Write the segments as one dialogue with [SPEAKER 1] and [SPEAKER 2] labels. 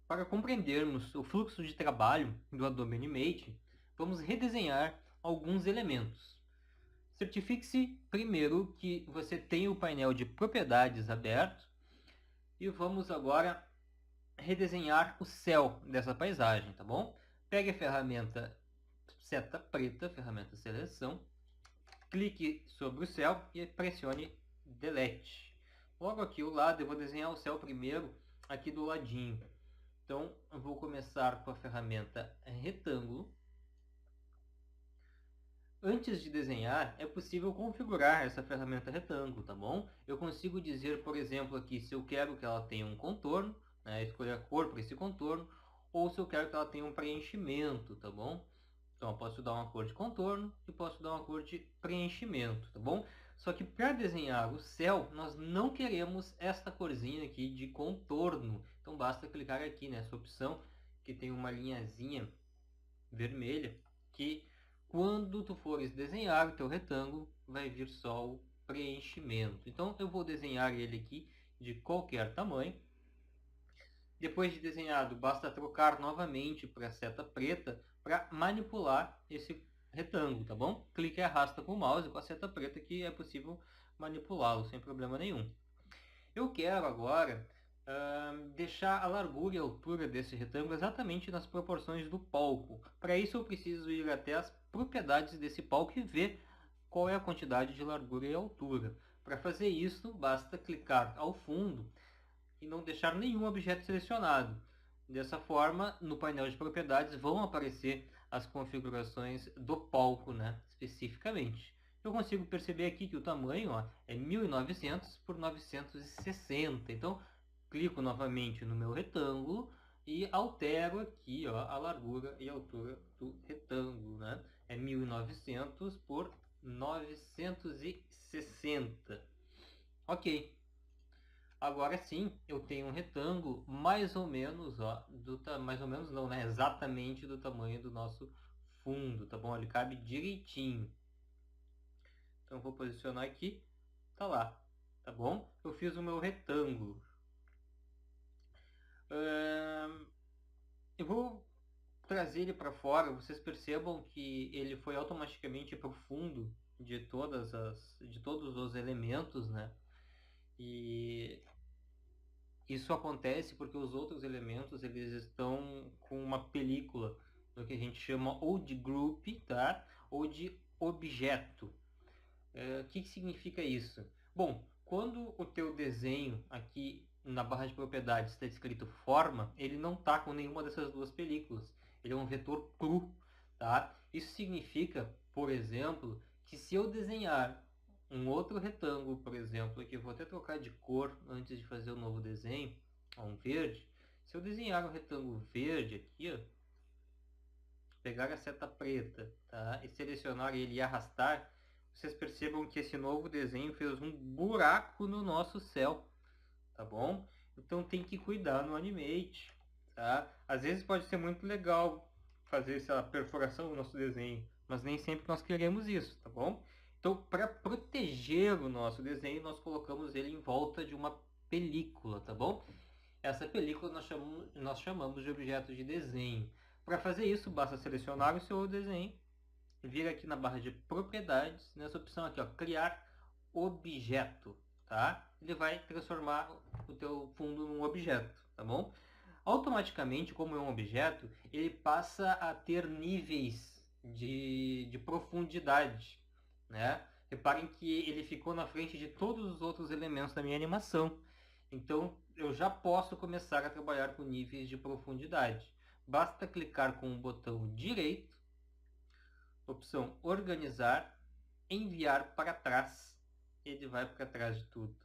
[SPEAKER 1] Para compreendermos o fluxo de trabalho do Adobe Animate, vamos redesenhar alguns elementos. Certifique-se primeiro que você tem o painel de propriedades aberto e vamos agora redesenhar o céu dessa paisagem, tá bom? Pegue a ferramenta seta preta, ferramenta seleção, clique sobre o céu e pressione Delete. Logo aqui ao lado eu vou desenhar o céu primeiro, aqui do ladinho. Então eu vou começar com a ferramenta retângulo. Antes de desenhar, é possível configurar essa ferramenta retângulo, tá bom? Eu consigo dizer, por exemplo, aqui se eu quero que ela tenha um contorno, né, escolher a cor para esse contorno, ou se eu quero que ela tenha um preenchimento, tá bom? Então eu posso dar uma cor de contorno e posso dar uma cor de preenchimento, tá bom? Só que para desenhar o céu, nós não queremos esta corzinha aqui de contorno. Então basta clicar aqui nessa opção que tem uma linhazinha vermelha que quando tu fores desenhar o teu retângulo, vai vir só o preenchimento. Então eu vou desenhar ele aqui de qualquer tamanho. Depois de desenhado, basta trocar novamente para a seta preta para manipular esse retângulo, tá bom? Clique e arrasta com o mouse com a seta preta que é possível manipulá-lo sem problema nenhum. Eu quero agora deixar a largura e a altura desse retângulo exatamente nas proporções do palco. Para isso eu preciso ir até as propriedades desse palco e ver qual é a quantidade de largura e altura. Para fazer isso, basta clicar ao fundo e não deixar nenhum objeto selecionado. Dessa forma, no painel de propriedades vão aparecer as configurações do palco, né, especificamente. Eu consigo perceber aqui que o tamanho é 1900 por 960. Então, clico novamente no meu retângulo e altero aqui a largura e a altura do retângulo. Né? É 1900 por 960. Ok. Agora sim, eu tenho um retângulo mais ou menos, mais ou menos não, né? Exatamente do tamanho do nosso fundo, tá bom? Ele cabe direitinho. Então, vou posicionar aqui, tá lá, tá bom? Eu fiz o meu retângulo. Eu vou trazer ele para fora, vocês percebam que ele foi automaticamente para o fundo de todos os elementos, né? E isso acontece porque os outros elementos eles estão com uma película, do que a gente chama ou de group, tá? Ou de objeto. O que significa isso? Bom, quando o teu desenho aqui na barra de propriedades está escrito forma, ele não está com nenhuma dessas duas películas. Ele é um vetor cru, tá? Isso significa, por exemplo, que se eu desenhar um outro retângulo, por exemplo, aqui eu vou até trocar de cor antes de fazer o novo desenho, um verde. Se eu desenhar um retângulo verde aqui, ó, pegar a seta preta, tá? E selecionar ele e arrastar, vocês percebam que esse novo desenho fez um buraco no nosso céu, tá bom? Então tem que cuidar no Animate, tá? Às vezes pode ser muito legal fazer essa perfuração no nosso desenho, mas nem sempre nós queremos isso, tá bom? Então, para proteger o nosso desenho, nós colocamos ele em volta de uma película, tá bom? Essa película nós chamamos de objeto de desenho. Para fazer isso, basta selecionar o seu desenho, vir aqui na barra de propriedades, nessa opção aqui, ó, criar objeto, tá? Ele vai transformar o teu fundo num objeto, tá bom? Automaticamente, como é um objeto, ele passa a ter níveis de profundidade, né? Reparem que ele ficou na frente de todos os outros elementos da minha animação. Então, eu já posso começar a trabalhar com níveis de profundidade. Basta clicar com o botão direito, opção organizar, enviar para trás. Ele vai para trás de tudo.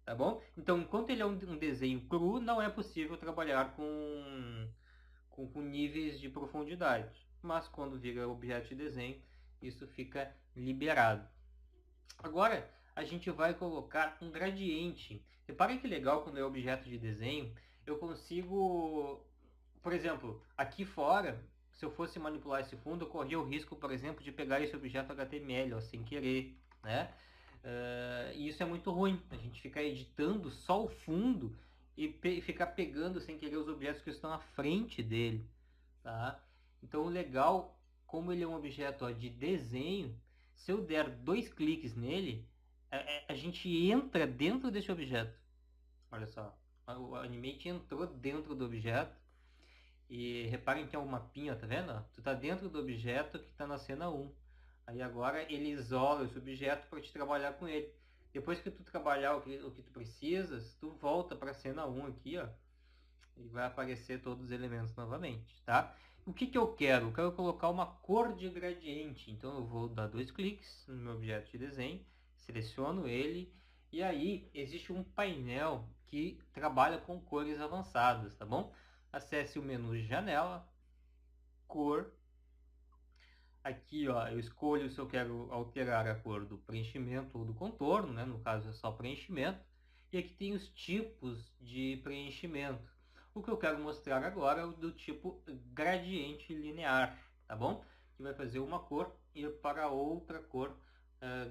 [SPEAKER 1] Tá bom? Então, enquanto ele é um desenho cru, não é possível trabalhar com níveis de profundidade. Mas quando vira objeto de desenho, isso fica liberado. Agora, a gente vai colocar um gradiente. Reparem que legal quando é objeto de desenho. Eu consigo, por exemplo, aqui fora, se eu fosse manipular esse fundo, eu corria o risco, por exemplo, de pegar esse objeto HTML sem querer, né? E isso é muito ruim. A gente ficar editando só o fundo e ficar pegando sem querer os objetos que estão à frente dele, tá? Então o legal, como ele é um objeto de desenho, se eu der 2 cliques nele, a gente entra dentro desse objeto. Olha só, o Animate entrou dentro do objeto. E reparem que é um mapinha, tá vendo? Tu tá dentro do objeto que tá na cena 1. Aí agora ele isola esse objeto para te trabalhar com ele. Depois que tu trabalhar o que tu precisas, tu volta para a cena 1 aqui, ó. E vai aparecer todos os elementos novamente, tá? O que eu quero? Eu quero colocar uma cor de gradiente. Então eu vou dar 2 cliques no meu objeto de desenho, seleciono ele, e aí existe um painel que trabalha com cores avançadas, tá bom? Acesse o menu de janela, cor. Aqui, ó, eu escolho se eu quero alterar a cor do preenchimento ou do contorno, né? No caso é só preenchimento. E aqui tem os tipos de preenchimento. O que eu quero mostrar agora é o do tipo gradiente linear, tá bom? Que vai fazer uma cor ir para outra cor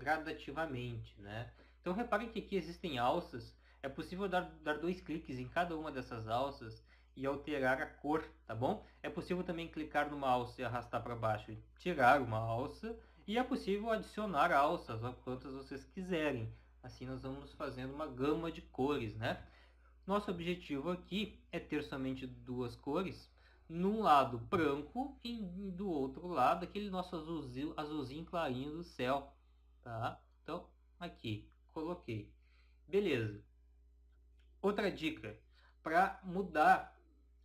[SPEAKER 1] gradativamente, né? Então reparem que aqui existem alças. É possível dar 2 cliques em cada uma dessas alças e alterar a cor, tá bom? É possível também clicar numa alça e arrastar para baixo e tirar uma alça. E é possível adicionar alças, quantas vocês quiserem. Assim nós vamos fazendo uma gama de cores, né? Nosso objetivo aqui é ter somente 2 cores. Num lado branco e do outro lado aquele nosso azulzinho clarinho do céu, tá? Então, aqui, coloquei. Beleza. Outra dica, para mudar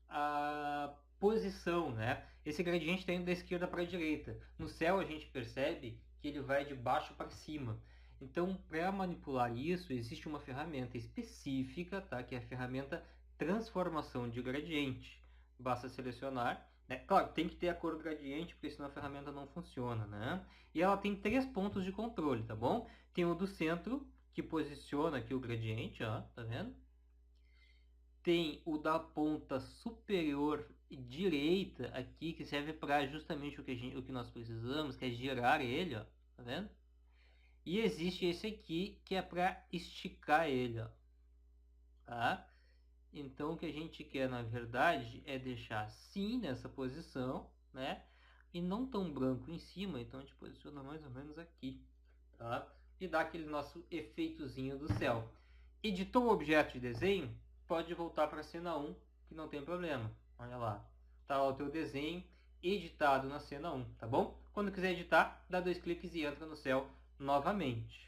[SPEAKER 1] a posição, né? Esse gradiente está indo da esquerda para a direita. No céu a gente percebe que ele vai de baixo para cima. Então, para manipular isso, existe uma ferramenta específica, tá? Que é a ferramenta transformação de gradiente. Basta selecionar, né? Claro, tem que ter a cor gradiente, porque senão a ferramenta não funciona, né? E ela tem 3 pontos de controle, tá bom? Tem o do centro, que posiciona aqui o gradiente, ó, tá vendo? Tem o da ponta superior direita aqui, que serve para justamente o que nós precisamos, que é girar ele, ó, tá vendo? E existe esse aqui, que é para esticar ele, ó, tá? Então o que a gente quer, na verdade, é deixar assim nessa posição, né? E não tão branco em cima, então a gente posiciona mais ou menos aqui, tá? E dá aquele nosso efeitozinho do céu. Editou o objeto de desenho? Pode voltar para a cena 1, que não tem problema. Olha lá. Tá lá o teu desenho editado na cena 1, tá bom? Quando quiser editar, dá 2 cliques e entra no céu novamente.